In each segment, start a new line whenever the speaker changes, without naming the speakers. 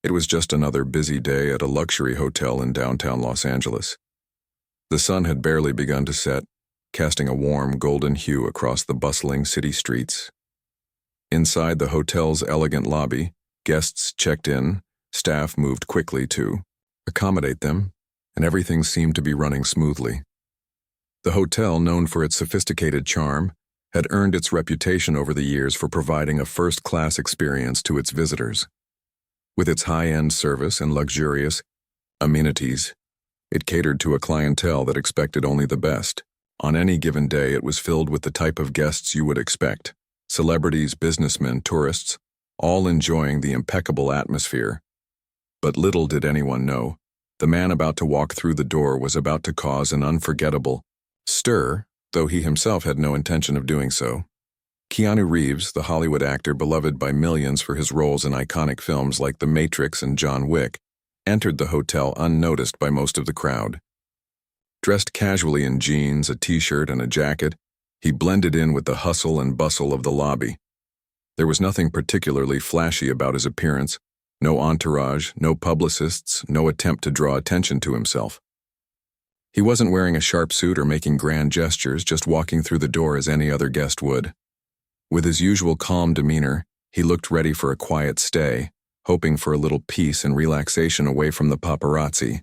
It was just another busy day at a luxury hotel in downtown Los Angeles. The sun had barely begun to set, casting a warm golden hue across the bustling city streets. Inside the hotel's elegant lobby, guests checked in, staff moved quickly to accommodate them, and everything seemed to be running smoothly. The hotel, known for its sophisticated charm, had earned its reputation over the years for providing a first-class experience to its visitors. With its high-end service and luxurious amenities, it catered to a clientele that expected only the best. On any given day, it was filled with the type of guests you would expect: celebrities, businessmen, tourists, all enjoying the impeccable atmosphere. But little did anyone know, the man about to walk through the door was about to cause an unforgettable stir, though he himself had no intention of doing so. Keanu Reeves, the Hollywood actor beloved by millions for his roles in iconic films like The Matrix and John Wick, entered the hotel unnoticed by most of the crowd. Dressed casually in jeans, a t-shirt, and a jacket, he blended in with the hustle and bustle of the lobby. There was nothing particularly flashy about his appearance, no entourage, no publicists, no attempt to draw attention to himself. He wasn't wearing a sharp suit or making grand gestures, just walking through the door as any other guest would. With his usual calm demeanor, he looked ready for a quiet stay, hoping for a little peace and relaxation away from the paparazzi,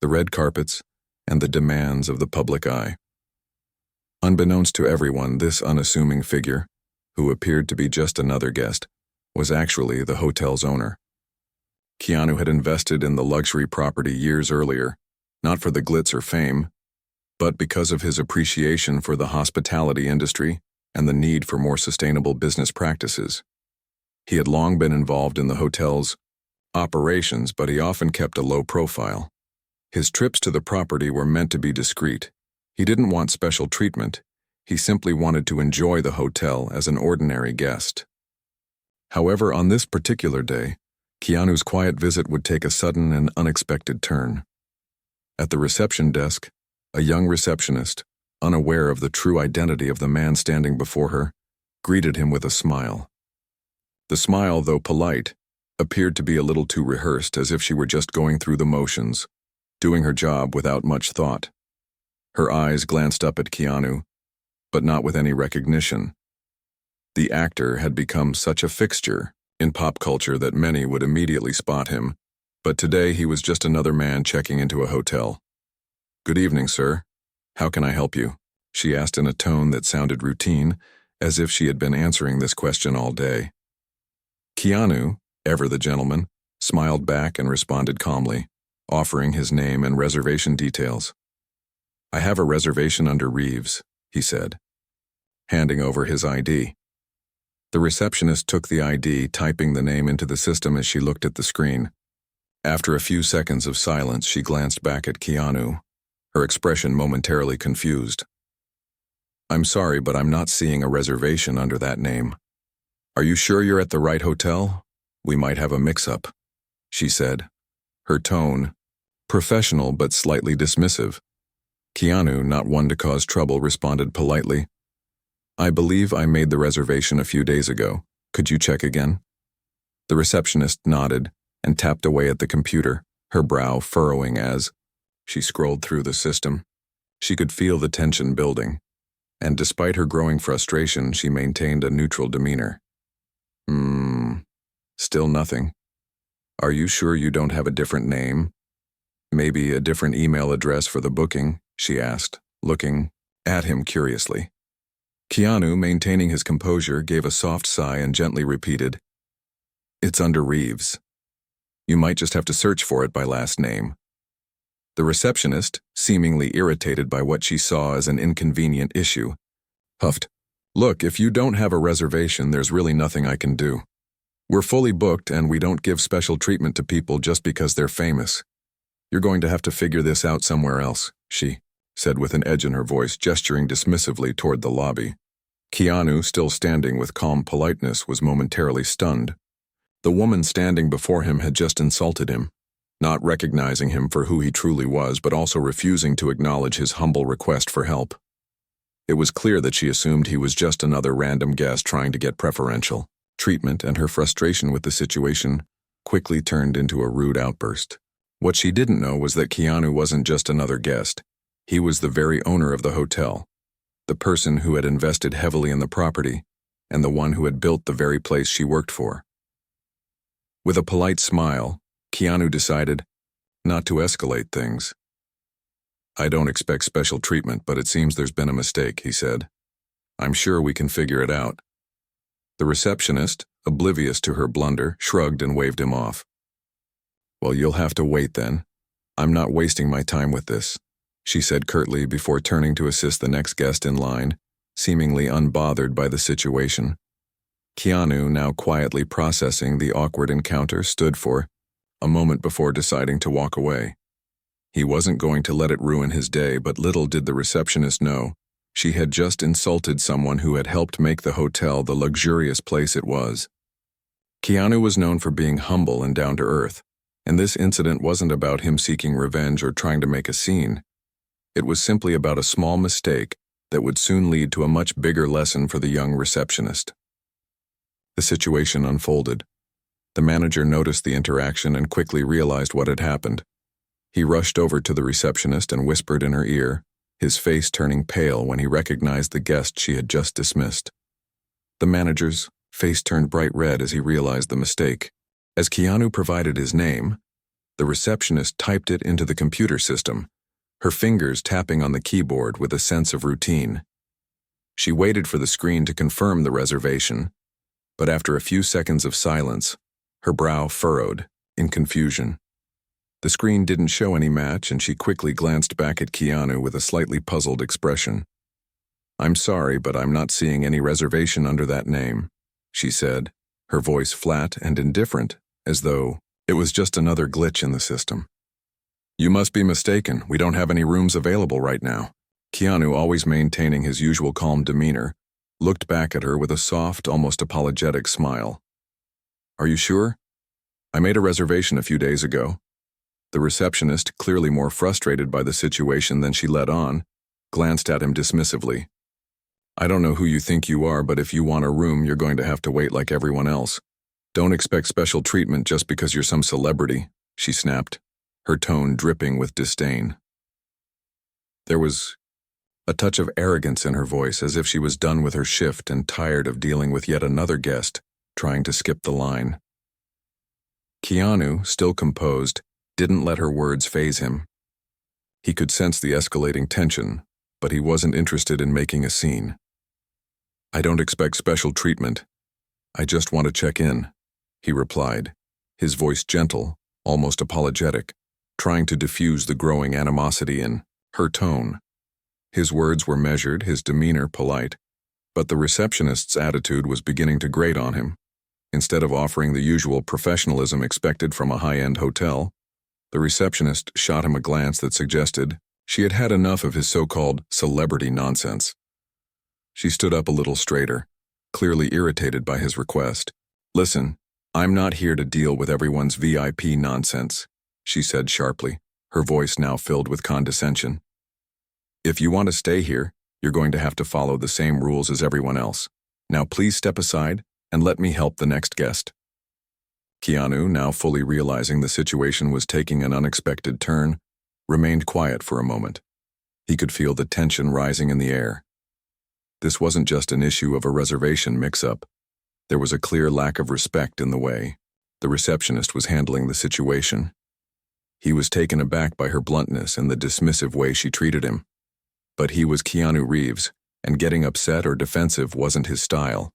the red carpets, and the demands of the public eye. Unbeknownst to everyone, this unassuming figure, who appeared to be just another guest, was actually the hotel's owner. Keanu had invested in the luxury property years earlier, not for the glitz or fame, but because of his appreciation for the hospitality industry and the need for more sustainable business practices. He had long been involved in the hotel's operations, but he often kept a low profile. His trips to the property were meant to be discreet. He didn't want special treatment. He simply wanted to enjoy the hotel as an ordinary guest. However, on this particular day, Keanu's quiet visit would take a sudden and unexpected turn. At the reception desk, a young receptionist, unaware of the true identity of the man standing before her, greeted him with a smile. The smile, though polite, appeared to be a little too rehearsed, as if she were just going through the motions, doing her job without much thought. Her eyes glanced up at Keanu, but not with any recognition. The actor had become such a fixture in pop culture that many would immediately spot him, but today he was just another man checking into a hotel. "Good evening, sir. How can I help you?" she asked in a tone that sounded routine, as if she had been answering this question all day. Keanu, ever the gentleman, smiled back and responded calmly, offering his name and reservation details. "I have a reservation under Reeves," he said, handing over his ID. The receptionist took the ID, typing the name into the system as she looked at the screen. After a few seconds of silence, she glanced back at Keanu, her expression momentarily confused. "I'm sorry, but I'm not seeing a reservation under that name. Are you sure you're at the right hotel? We might have a mix-up," she said, her tone professional but slightly dismissive. Keanu, not one to cause trouble, responded politely, "I believe I made the reservation a few days ago. Could you check again?" The receptionist nodded and tapped away at the computer, her brow furrowing as she scrolled through the system. She could feel the tension building, and despite her growing frustration, she maintained a neutral demeanor. Still nothing. Are you sure you don't have a different name? Maybe a different email address for the booking?" she asked, looking at him curiously. Keanu, maintaining his composure, gave a soft sigh and gently repeated, "It's under Reeves. You might just have to search for it by last name." The receptionist, seemingly irritated by what she saw as an inconvenient issue, huffed, "Look, if you don't have a reservation, there's really nothing I can do. We're fully booked and we don't give special treatment to people just because they're famous. You're going to have to figure this out somewhere else," she said with an edge in her voice, gesturing dismissively toward the lobby. Keanu, still standing with calm politeness, was momentarily stunned. The woman standing before him had just insulted him, not recognizing him for who he truly was, but also refusing to acknowledge his humble request for help. It was clear that she assumed he was just another random guest trying to get preferential treatment, and her frustration with the situation quickly turned into a rude outburst. What she didn't know was that Keanu wasn't just another guest. He was the very owner of the hotel, the person who had invested heavily in the property, and the one who had built the very place she worked for. With a polite smile, Keanu decided not to escalate things. "I don't expect special treatment, but it seems there's been a mistake," he said. "I'm sure we can figure it out." The receptionist, oblivious to her blunder, shrugged and waved him off. "Well, you'll have to wait then. I'm not wasting my time with this," she said curtly before turning to assist the next guest in line, seemingly unbothered by the situation. Keanu, now quietly processing the awkward encounter, stood for a moment before deciding to walk away. He wasn't going to let it ruin his day, but little did the receptionist know, she had just insulted someone who had helped make the hotel the luxurious place it was. Keanu was known for being humble and down to earth, and this incident wasn't about him seeking revenge or trying to make a scene. It was simply about a small mistake that would soon lead to a much bigger lesson for the young receptionist. The situation unfolded. The manager noticed the interaction and quickly realized what had happened. He rushed over to the receptionist and whispered in her ear, his face turning pale when he recognized the guest she had just dismissed. The manager's face turned bright red as he realized the mistake. As Keanu provided his name, the receptionist typed it into the computer system, her fingers tapping on the keyboard with a sense of routine. She waited for the screen to confirm the reservation, but after a few seconds of silence, her brow furrowed in confusion. The screen didn't show any match, and she quickly glanced back at Keanu with a slightly puzzled expression. "I'm sorry, but I'm not seeing any reservation under that name," she said, her voice flat and indifferent, as though it was just another glitch in the system. "You must be mistaken. We don't have any rooms available right now." Keanu, always maintaining his usual calm demeanor, looked back at her with a soft, almost apologetic smile. "Are you sure? I made a reservation a few days ago." The receptionist, clearly more frustrated by the situation than she let on, glanced at him dismissively. "I don't know who you think you are, but if you want a room, you're going to have to wait like everyone else. Don't expect special treatment just because you're some celebrity," she snapped, her tone dripping with disdain. There was a touch of arrogance in her voice, as if she was done with her shift and tired of dealing with yet another guest trying to skip the line. Keanu, still composed, didn't let her words faze him. He could sense the escalating tension, but he wasn't interested in making a scene. "I don't expect special treatment. I just want to check in," he replied, his voice gentle, almost apologetic, trying to diffuse the growing animosity in her tone. His words were measured, his demeanor polite, but the receptionist's attitude was beginning to grate on him. Instead of offering the usual professionalism expected from a high-end hotel, the receptionist shot him a glance that suggested she had had enough of his so-called celebrity nonsense. She stood up a little straighter, clearly irritated by his request. "Listen, I'm not here to deal with everyone's VIP nonsense," she said sharply, her voice now filled with condescension. "If you want to stay here, you're going to have to follow the same rules as everyone else. Now please step aside and let me help the next guest." Keanu, now fully realizing the situation was taking an unexpected turn, remained quiet for a moment. He could feel the tension rising in the air. This wasn't just an issue of a reservation mix-up. There was a clear lack of respect in the way the receptionist was handling the situation. He was taken aback by her bluntness and the dismissive way she treated him. But he was Keanu Reeves, and getting upset or defensive wasn't his style.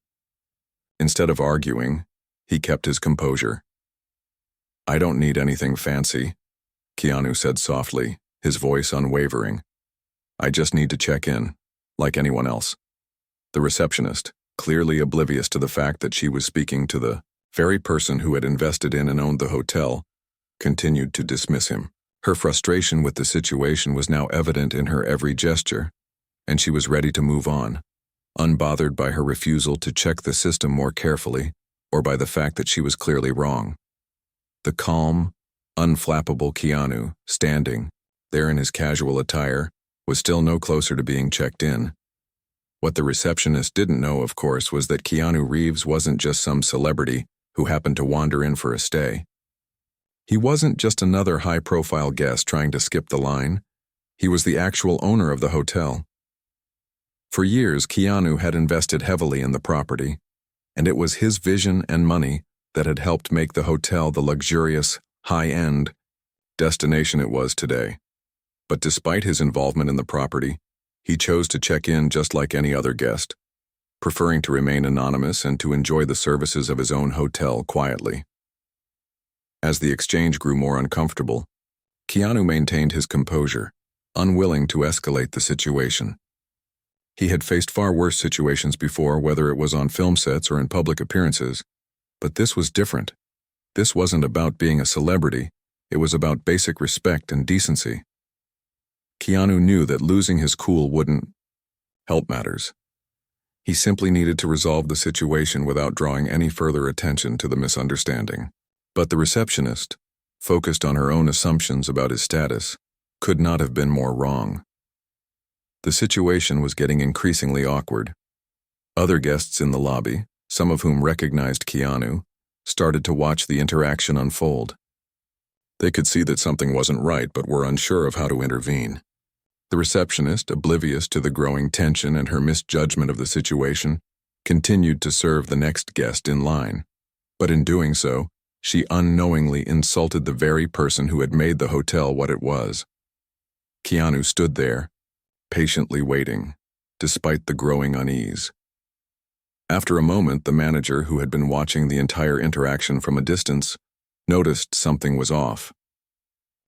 Instead of arguing, he kept his composure. "I don't need anything fancy," Keanu said softly, his voice unwavering. "I just need to check in, like anyone else." The receptionist, clearly oblivious to the fact that she was speaking to the very person who had invested in and owned the hotel, continued to dismiss him. Her frustration with the situation was now evident in her every gesture, and she was ready to move on, unbothered by her refusal to check the system more carefully or by the fact that she was clearly wrong. The calm, unflappable Keanu, standing there in his casual attire, was still no closer to being checked in. What the receptionist didn't know, of course, was that Keanu Reeves wasn't just some celebrity who happened to wander in for a stay. He wasn't just another high-profile guest trying to skip the line. He was the actual owner of the hotel. For years, Keanu had invested heavily in the property, and it was his vision and money that had helped make the hotel the luxurious, high-end destination it was today. But despite his involvement in the property, he chose to check in just like any other guest, preferring to remain anonymous and to enjoy the services of his own hotel quietly. As the exchange grew more uncomfortable, Keanu maintained his composure, unwilling to escalate the situation. He had faced far worse situations before, whether it was on film sets or in public appearances, but this was different. This wasn't about being a celebrity, it was about basic respect and decency. Keanu knew that losing his cool wouldn't help matters. He simply needed to resolve the situation without drawing any further attention to the misunderstanding. But the receptionist, focused on her own assumptions about his status, could not have been more wrong. The situation was getting increasingly awkward. Other guests in the lobby, some of whom recognized Keanu, started to watch the interaction unfold. They could see that something wasn't right but were unsure of how to intervene. The receptionist, oblivious to the growing tension and her misjudgment of the situation, continued to serve the next guest in line. But in doing so, she unknowingly insulted the very person who had made the hotel what it was. Keanu stood there, patiently waiting, despite the growing unease. After a moment, the manager, who had been watching the entire interaction from a distance, noticed something was off.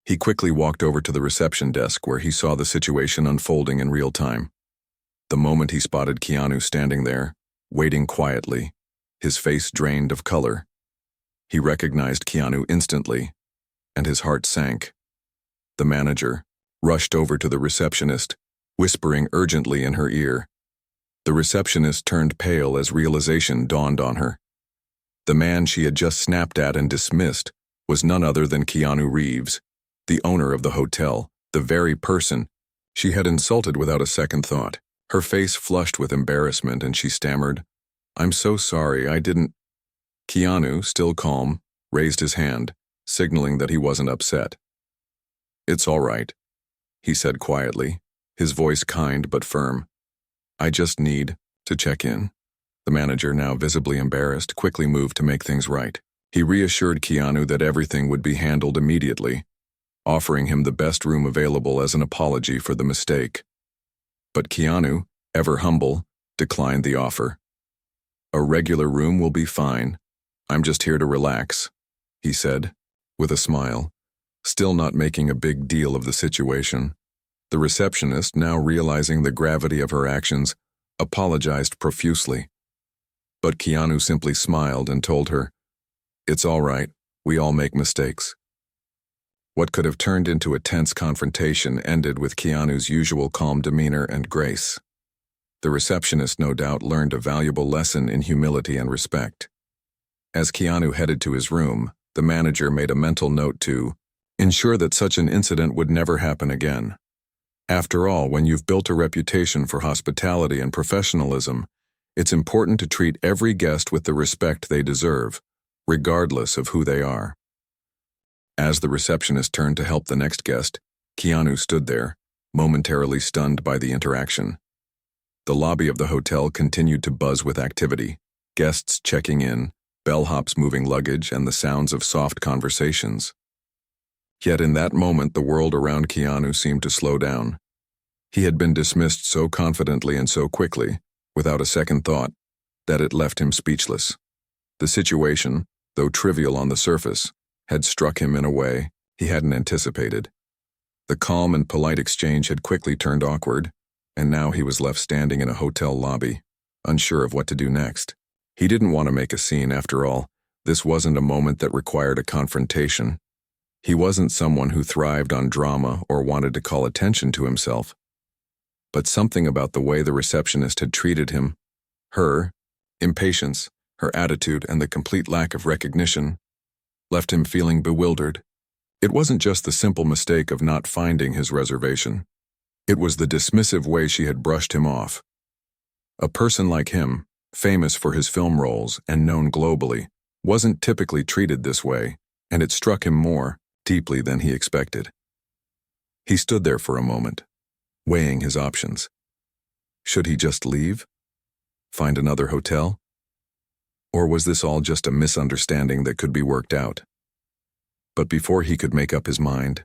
He quickly walked over to the reception desk where he saw the situation unfolding in real time. The moment he spotted Keanu standing there, waiting quietly, his face drained of color. He recognized Keanu instantly, and his heart sank. The manager rushed over to the receptionist, whispering urgently in her ear. The receptionist turned pale as realization dawned on her. The man she had just snapped at and dismissed was none other than Keanu Reeves, the owner of the hotel, the very person she had insulted without a second thought. Her face flushed with embarrassment and she stammered, "I'm so sorry, I didn't—" Keanu, still calm, raised his hand, signaling that he wasn't upset. "It's all right," he said quietly, his voice kind but firm. "I just need to check in." The manager, now visibly embarrassed, quickly moved to make things right. He reassured Keanu that everything would be handled immediately, offering him the best room available as an apology for the mistake. But Keanu, ever humble, declined the offer. "A regular room will be fine. I'm just here to relax," he said, with a smile, still not making a big deal of the situation. The receptionist, now realizing the gravity of her actions, apologized profusely. But Keanu simply smiled and told her, "It's all right, we all make mistakes." What could have turned into a tense confrontation ended with Keanu's usual calm demeanor and grace. The receptionist no doubt learned a valuable lesson in humility and respect. As Keanu headed to his room, the manager made a mental note to ensure that such an incident would never happen again. After all, when you've built a reputation for hospitality and professionalism, it's important to treat every guest with the respect they deserve, regardless of who they are. As the receptionist turned to help the next guest, Keanu stood there, momentarily stunned by the interaction. The lobby of the hotel continued to buzz with activity, guests checking in, bellhops moving luggage, and the sounds of soft conversations. Yet in that moment, the world around Keanu seemed to slow down. He had been dismissed so confidently and so quickly, without a second thought, that it left him speechless. The situation, though trivial on the surface, had struck him in a way he hadn't anticipated. The calm and polite exchange had quickly turned awkward, and now he was left standing in a hotel lobby, unsure of what to do next. He didn't want to make a scene, after all. This wasn't a moment that required a confrontation. He wasn't someone who thrived on drama or wanted to call attention to himself. But something about the way the receptionist had treated him, her impatience, her attitude, and the complete lack of recognition, left him feeling bewildered. It wasn't just the simple mistake of not finding his reservation. It was the dismissive way she had brushed him off. A person like him, famous for his film roles and known globally, wasn't typically treated this way, and it struck him more deeply than he expected. He stood there for a moment, weighing his options. Should he just leave? Find another hotel? Or was this all just a misunderstanding that could be worked out? But before he could make up his mind,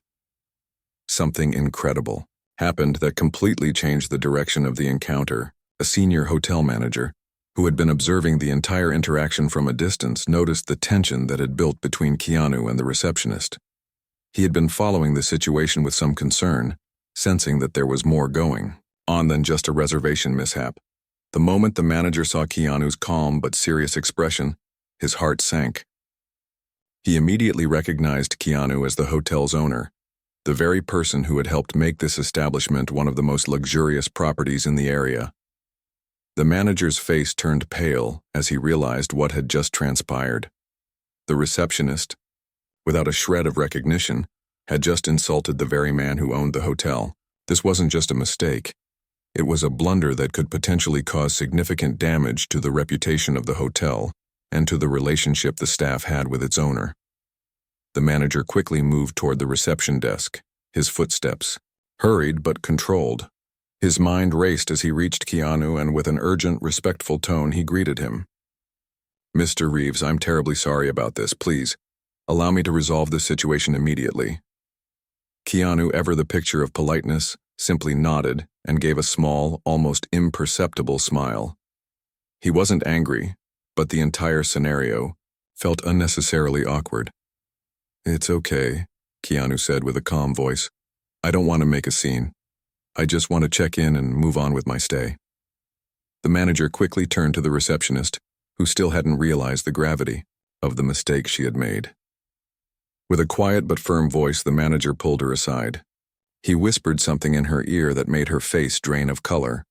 something incredible happened that completely changed the direction of the encounter. A senior hotel manager, who had been observing the entire interaction from a distance, noticed the tension that had built between Keanu and the receptionist. He had been following the situation with some concern, sensing that there was more going on than just a reservation mishap. The moment the manager saw Keanu's calm but serious expression, his heart sank. He immediately recognized Keanu as the hotel's owner, the very person who had helped make this establishment one of the most luxurious properties in the area. The manager's face turned pale as he realized what had just transpired. The receptionist, without a shred of recognition, had just insulted the very man who owned the hotel. This wasn't just a mistake. It was a blunder that could potentially cause significant damage to the reputation of the hotel and to the relationship the staff had with its owner. The manager quickly moved toward the reception desk, his footsteps hurried but controlled. His mind raced as he reached Keanu, and with an urgent, respectful tone he greeted him. "Mr. Reeves, I'm terribly sorry about this. Please, allow me to resolve this situation immediately." Keanu, ever the picture of politeness, simply nodded and gave a small, almost imperceptible smile. He wasn't angry, but the entire scenario felt unnecessarily awkward. "It's okay," Keanu said with a calm voice. "I don't want to make a scene. I just want to check in and move on with my stay." The manager quickly turned to the receptionist, who still hadn't realized the gravity of the mistake she had made. With a quiet but firm voice, the manager pulled her aside. He whispered something in her ear that made her face drain of color.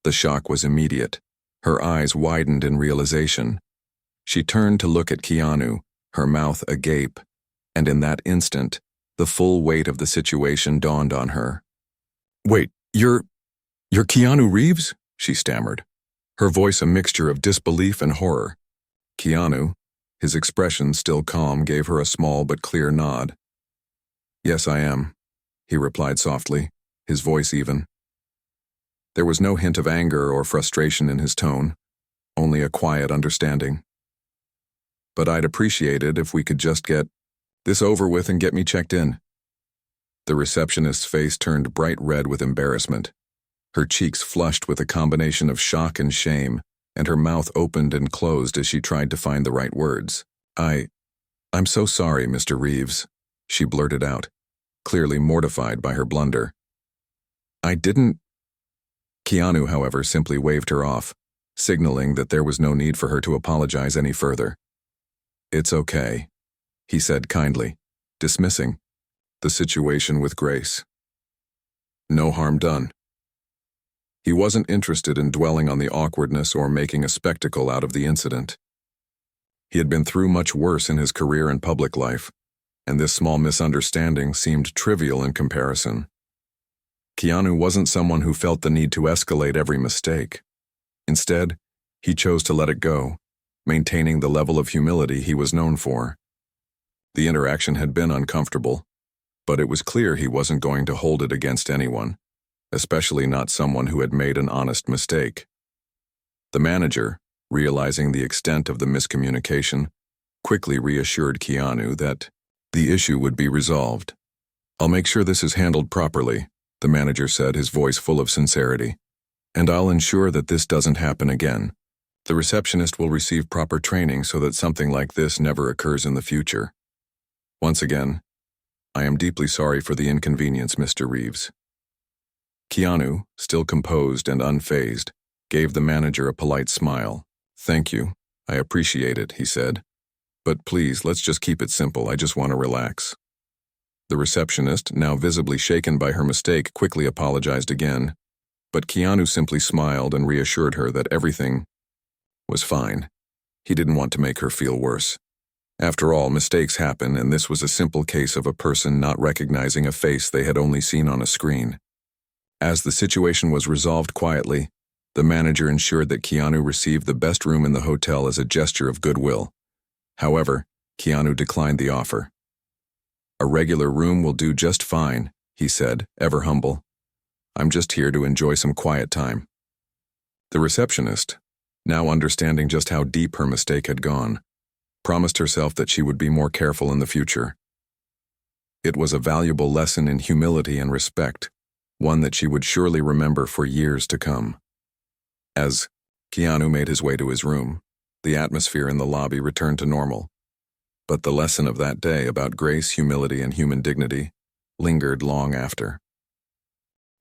The shock was immediate. Her eyes widened in realization. She turned to look at Keanu, her mouth agape, and in that instant, the full weight of the situation dawned on her. "Wait, you're Keanu Reeves?" she stammered, her voice a mixture of disbelief and horror. Keanu, his expression still calm, gave her a small but clear nod. "Yes, I am," he replied softly, his voice even. There was no hint of anger or frustration in his tone, only a quiet understanding. "But I'd appreciate it if we could just get this over with and get me checked in." The receptionist's face turned bright red with embarrassment. Her cheeks flushed with a combination of shock and shame, and her mouth opened and closed as she tried to find the right words. I'm so sorry, Mr. Reeves," she blurted out, clearly mortified by her blunder. "I didn't—" Keanu, however, simply waved her off, signaling that there was no need for her to apologize any further. "It's okay," he said kindly, dismissing the situation with grace. No harm done. He wasn't interested in dwelling on the awkwardness or making a spectacle out of the incident. He had been through much worse in his career and public life, and this small misunderstanding seemed trivial in comparison. Keanu wasn't someone who felt the need to escalate every mistake. Instead, he chose to let it go, maintaining the level of humility he was known for. The interaction had been uncomfortable, but it was clear he wasn't going to hold it against anyone, especially not someone who had made an honest mistake. The manager, realizing the extent of the miscommunication, quickly reassured Keanu that the issue would be resolved. "I'll make sure this is handled properly," the manager said, his voice full of sincerity. "And I'll ensure that this doesn't happen again. The receptionist will receive proper training so that something like this never occurs in the future. Once again, I am deeply sorry for the inconvenience, Mr. Reeves." Keanu, still composed and unfazed, gave the manager a polite smile. "Thank you. I appreciate it," he said. "But please, let's just keep it simple. I just want to relax." The receptionist, now visibly shaken by her mistake, quickly apologized again, but Keanu simply smiled and reassured her that everything was fine. He didn't want to make her feel worse. After all, mistakes happen, and this was a simple case of a person not recognizing a face they had only seen on a screen. As the situation was resolved quietly, the manager ensured that Keanu received the best room in the hotel as a gesture of goodwill. However, Keanu declined the offer, "A regular room will do just fine," he said, ever humble. "I'm just here to enjoy some quiet time." The receptionist, now understanding just how deep her mistake had gone, promised herself that she would be more careful in the future. It was a valuable lesson in humility and respect, one that she would surely remember for years to come. As Keanu made his way to his room, the atmosphere in the lobby returned to normal. But the lesson of that day about grace, humility, and human dignity lingered long after.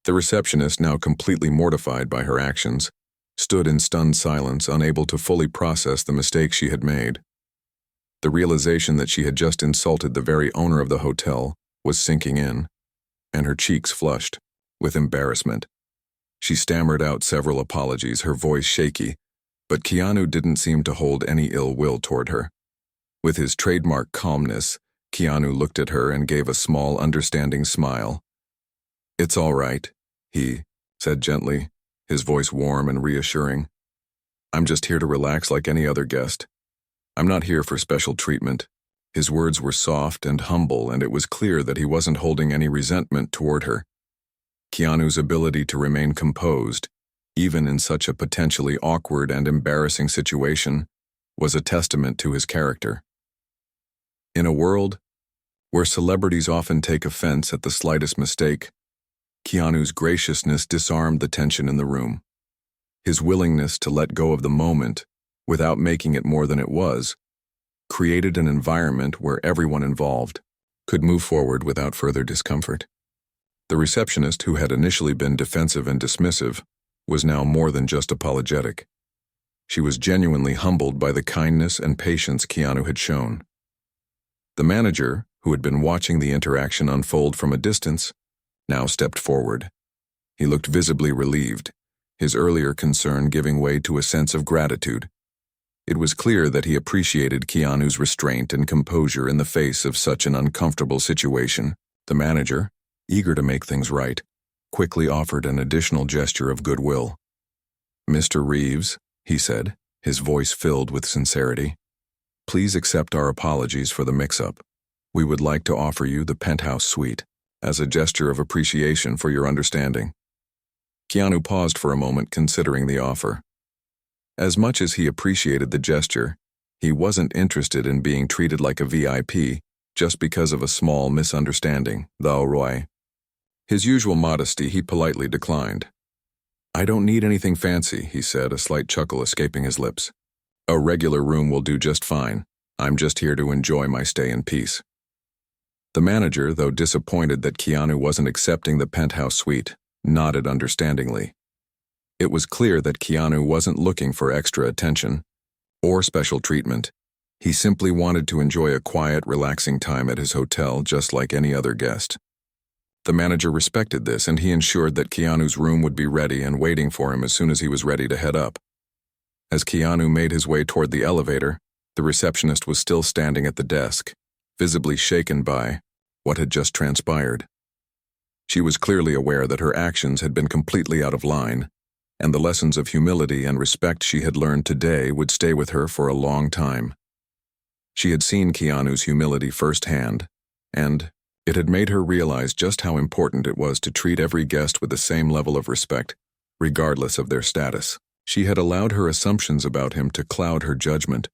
The receptionist, now completely mortified by her actions, stood in stunned silence, unable to fully process the mistake she had made. The realization that she had just insulted the very owner of the hotel was sinking in, and her cheeks flushed with embarrassment. She stammered out several apologies, her voice shaky, but Keanu didn't seem to hold any ill will toward her. With his trademark calmness, Keanu looked at her and gave a small, understanding smile. "It's all right," he said gently, his voice warm and reassuring. "I'm just here to relax like any other guest. I'm not here for special treatment." His words were soft and humble, and it was clear that he wasn't holding any resentment toward her. Keanu's ability to remain composed, even in such a potentially awkward and embarrassing situation, was a testament to his character. In a world where celebrities often take offense at the slightest mistake, Keanu's graciousness disarmed the tension in the room. His willingness to let go of the moment without making it more than it was created an environment where everyone involved could move forward without further discomfort. The receptionist, who had initially been defensive and dismissive, was now more than just apologetic. She was genuinely humbled by the kindness and patience Keanu had shown. The manager, who had been watching the interaction unfold from a distance, now stepped forward. He looked visibly relieved, his earlier concern giving way to a sense of gratitude. It was clear that he appreciated Keanu's restraint and composure in the face of such an uncomfortable situation. The manager, eager to make things right, quickly offered an additional gesture of goodwill. "Mr. Reeves," he said, his voice filled with sincerity, "please accept our apologies for the mix-up. We would like to offer you the penthouse suite as a gesture of appreciation for your understanding." Keanu paused for a moment, considering the offer. As much as he appreciated the gesture, he wasn't interested in being treated like a VIP just because of a small misunderstanding, though Roy. His usual modesty he politely declined. "I don't need anything fancy," he said, a slight chuckle escaping his lips. "A regular room will do just fine. I'm just here to enjoy my stay in peace." The manager, though disappointed that Keanu wasn't accepting the penthouse suite, nodded understandingly. It was clear that Keanu wasn't looking for extra attention or special treatment. He simply wanted to enjoy a quiet, relaxing time at his hotel just like any other guest. The manager respected this, and he ensured that Keanu's room would be ready and waiting for him as soon as he was ready to head up. As Keanu made his way toward the elevator, the receptionist was still standing at the desk, visibly shaken by what had just transpired. She was clearly aware that her actions had been completely out of line, and the lessons of humility and respect she had learned today would stay with her for a long time. She had seen Keanu's humility firsthand, and it had made her realize just how important it was to treat every guest with the same level of respect, regardless of their status. She had allowed her assumptions about him to cloud her judgment,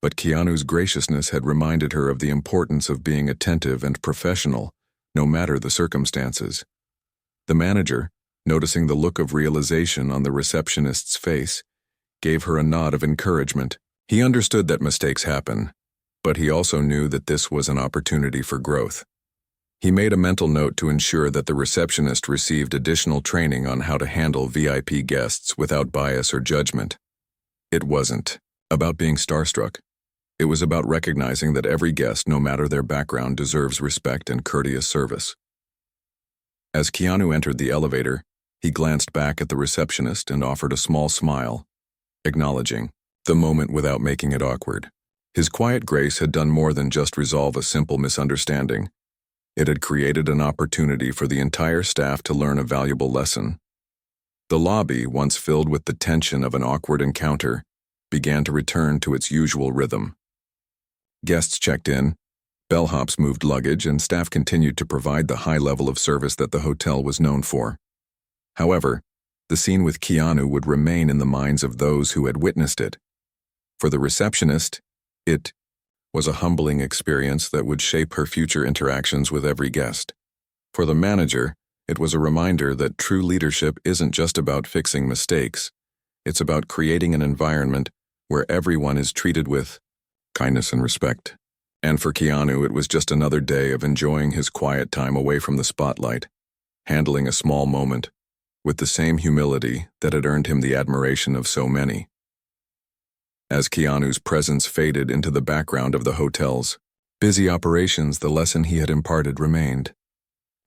but Keanu's graciousness had reminded her of the importance of being attentive and professional, no matter the circumstances. The manager, noticing the look of realization on the receptionist's face, gave her a nod of encouragement. He understood that mistakes happen, but he also knew that this was an opportunity for growth. He made a mental note to ensure that the receptionist received additional training on how to handle VIP guests without bias or judgment. It wasn't about being starstruck. It was about recognizing that every guest, no matter their background, deserves respect and courteous service. As Keanu entered the elevator, he glanced back at the receptionist and offered a small smile, acknowledging the moment without making it awkward. His quiet grace had done more than just resolve a simple misunderstanding. It had created an opportunity for the entire staff to learn a valuable lesson. The lobby, once filled with the tension of an awkward encounter, began to return to its usual rhythm. Guests checked in, Bellhops moved luggage, and staff continued to provide the high level of service that the hotel was known for. However, the scene with Keanu would remain in the minds of those who had witnessed it. For the receptionist, it was a humbling experience that would shape her future interactions with every guest. For the manager, it was a reminder that true leadership isn't just about fixing mistakes. It's about creating an environment where everyone is treated with kindness and respect. And for Keanu, it was just another day of enjoying his quiet time away from the spotlight, handling a small moment with the same humility that had earned him the admiration of so many. As Keanu's presence faded into the background of the hotel's busy operations, the lesson he had imparted remained.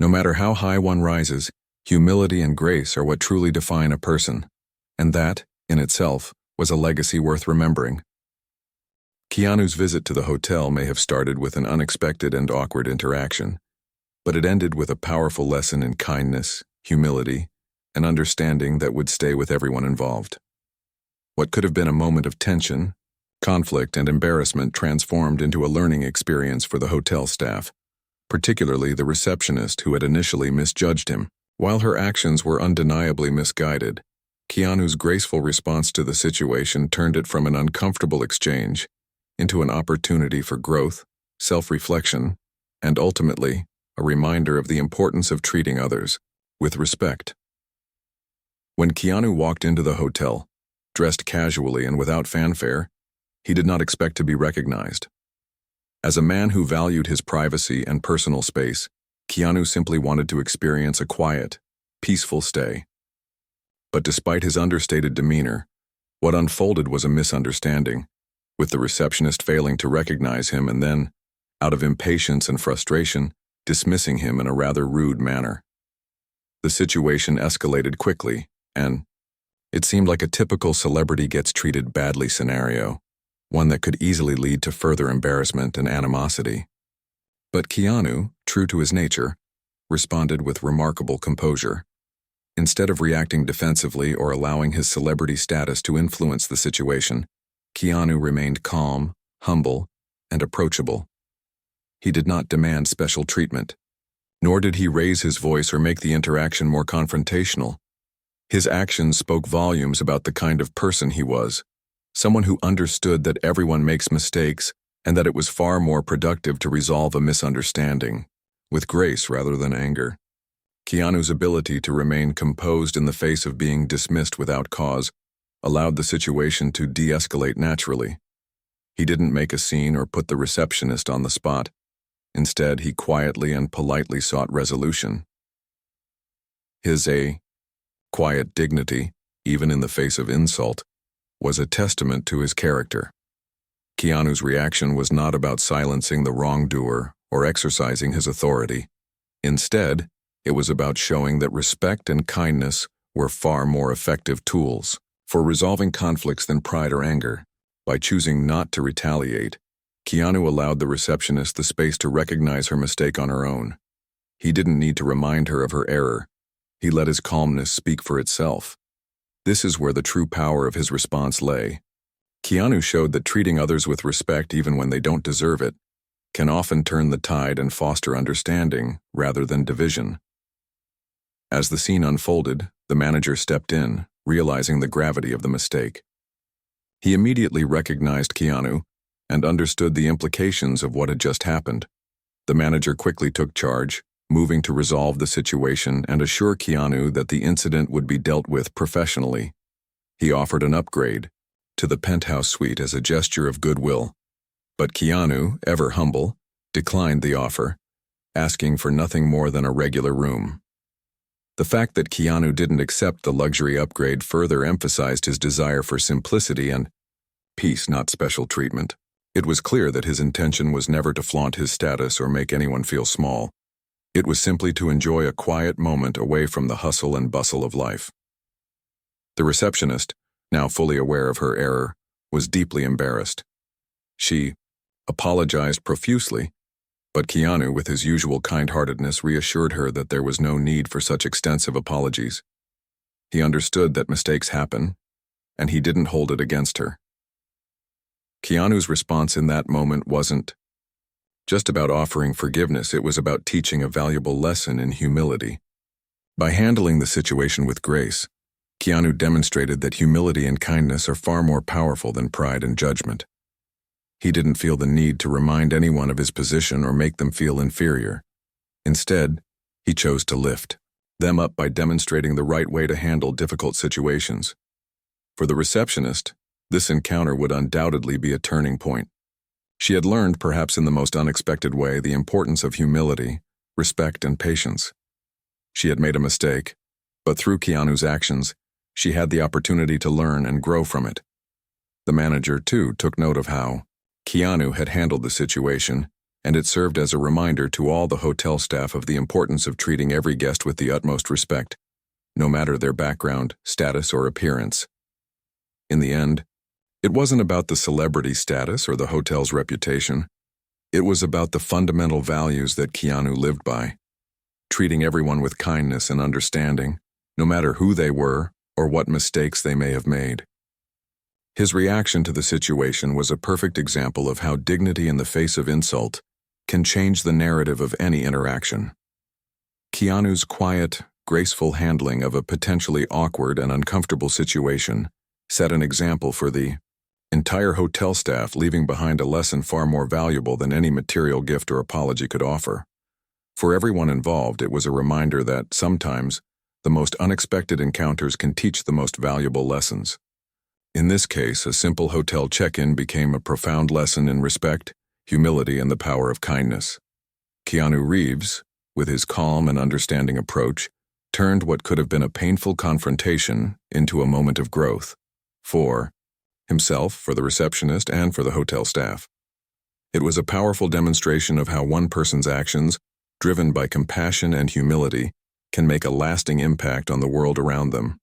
No matter how high one rises, humility and grace are what truly define a person, and that, in itself, was a legacy worth remembering. Keanu's visit to the hotel may have started with an unexpected and awkward interaction, but it ended with a powerful lesson in kindness, humility, and understanding that would stay with everyone involved. What could have been a moment of tension, conflict, and embarrassment transformed into a learning experience for the hotel staff, particularly the receptionist who had initially misjudged him. While her actions were undeniably misguided, Keanu's graceful response to the situation turned it from an uncomfortable exchange into an opportunity for growth, self-reflection, and ultimately, a reminder of the importance of treating others with respect. When Keanu walked into the hotel, dressed casually and without fanfare, he did not expect to be recognized. As a man who valued his privacy and personal space, Keanu simply wanted to experience a quiet, peaceful stay. But despite his understated demeanor, what unfolded was a misunderstanding, with the receptionist failing to recognize him and then, out of impatience and frustration, dismissing him in a rather rude manner. The situation escalated quickly, and it seemed like a typical celebrity gets treated badly scenario, one that could easily lead to further embarrassment and animosity. But Keanu, true to his nature, responded with remarkable composure. Instead of reacting defensively or allowing his celebrity status to influence the situation, Keanu remained calm, humble, and approachable. He did not demand special treatment, nor did he raise his voice or make the interaction more confrontational. His actions spoke volumes about the kind of person he was, someone who understood that everyone makes mistakes and that it was far more productive to resolve a misunderstanding with grace rather than anger. Keanu's ability to remain composed in the face of being dismissed without cause allowed the situation to de-escalate naturally. He didn't make a scene or put the receptionist on the spot. Instead, he quietly and politely sought resolution. His quiet dignity, even in the face of insult, was a testament to his character. Keanu's reaction was not about silencing the wrongdoer or exercising his authority. Instead, it was about showing that respect and kindness were far more effective tools for resolving conflicts than pride or anger. By choosing not to retaliate, Keanu allowed the receptionist the space to recognize her mistake on her own. He didn't need to remind her of her error. He let his calmness speak for itself. This is where the true power of his response lay. Keanu showed that treating others with respect even when they don't deserve it can often turn the tide and foster understanding rather than division. As the scene unfolded, the manager stepped in, realizing the gravity of the mistake. He immediately recognized Keanu and understood the implications of what had just happened. The manager quickly took charge, moving to resolve the situation and assure Keanu that the incident would be dealt with professionally. He offered an upgrade to the penthouse suite as a gesture of goodwill. But Keanu, ever humble, declined the offer, asking for nothing more than a regular room. The fact that Keanu didn't accept the luxury upgrade further emphasized his desire for simplicity and peace, not special treatment. It was clear that his intention was never to flaunt his status or make anyone feel small. It was simply to enjoy a quiet moment away from the hustle and bustle of life. The receptionist, now fully aware of her error, was deeply embarrassed. She apologized profusely, but Keanu, with his usual kind-heartedness, reassured her that there was no need for such extensive apologies. He understood that mistakes happen, and he didn't hold it against her. Keanu's response in that moment wasn't just about offering forgiveness, it was about teaching a valuable lesson in humility. By handling the situation with grace, Keanu demonstrated that humility and kindness are far more powerful than pride and judgment. He didn't feel the need to remind anyone of his position or make them feel inferior. Instead, he chose to lift them up by demonstrating the right way to handle difficult situations. For the receptionist, this encounter would undoubtedly be a turning point. She had learned, perhaps in the most unexpected way, the importance of humility, respect, and patience. She had made a mistake, but through Keanu's actions, she had the opportunity to learn and grow from it. The manager, too, took note of how Keanu had handled the situation, and it served as a reminder to all the hotel staff of the importance of treating every guest with the utmost respect, no matter their background, status, or appearance. In the end, it wasn't about the celebrity status or the hotel's reputation. It was about the fundamental values that Keanu lived by, treating everyone with kindness and understanding, no matter who they were or what mistakes they may have made. His reaction to the situation was a perfect example of how dignity in the face of insult can change the narrative of any interaction. Keanu's quiet, graceful handling of a potentially awkward and uncomfortable situation set an example for the entire hotel staff, leaving behind a lesson far more valuable than any material gift or apology could offer. For everyone involved, it was a reminder that sometimes the most unexpected encounters can teach the most valuable lessons. In this case, a simple hotel check-in became a profound lesson in respect, humility, and the power of kindness. Keanu Reeves, with his calm and understanding approach, turned what could have been a painful confrontation into a moment of growth for himself, for the receptionist, and for the hotel staff. It was a powerful demonstration of how one person's actions, driven by compassion and humility, can make a lasting impact on the world around them.